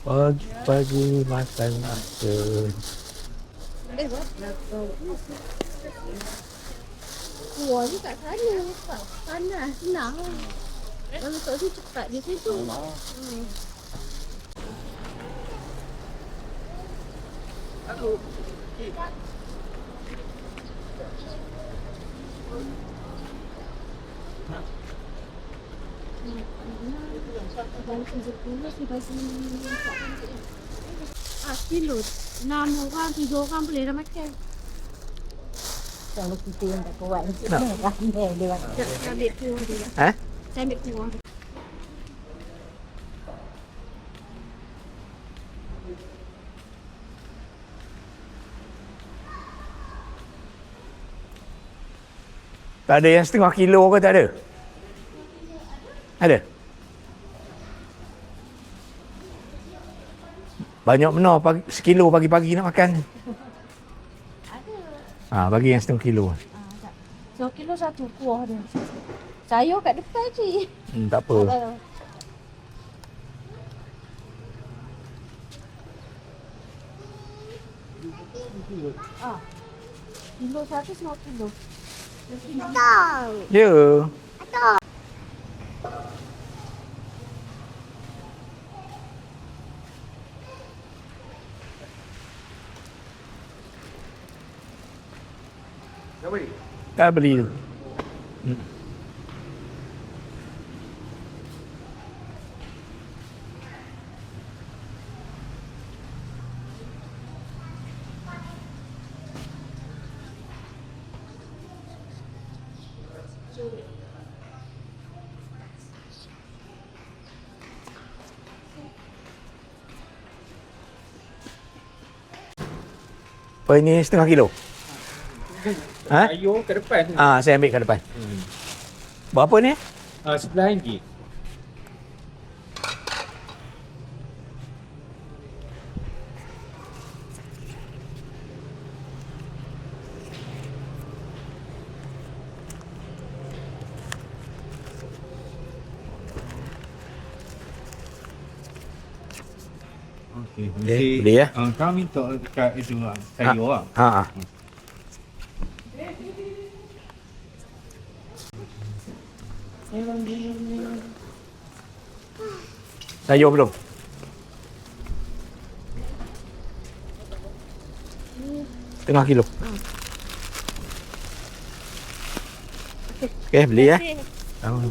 Pagi-pagi makan apa? Kuah ni kat sana. Kat panas, senang. Kalau tak tu cepat di situ. Kilo. 6 orang, 3 orang boleh dah makan. Kalau kita yang tak kuat macam ni, ramai dia makan. Saya ambil kuah dia. Ha? Saya ambil kuah. Tak ada yang setengah kilo ke tak ada? Ada? Banyak benar sekilo pagi-pagi nak makan. Ada. Bagi yang setengah kilo. So kilo satu kuah dia. Sayur kat depan je. Tak apa. Kilo satu semua kilo. Ya. Tak beli tu. Apa ini setengah kilo? Ha? Sayur ke depan tu. Saya ambil kat depan. Berapa ni? RM11. Okey. Boleh ya? Kau minta dekat itu sayur lah. Sayur belum? Setengah kilo. Okey, beli ya. Okey. Oh.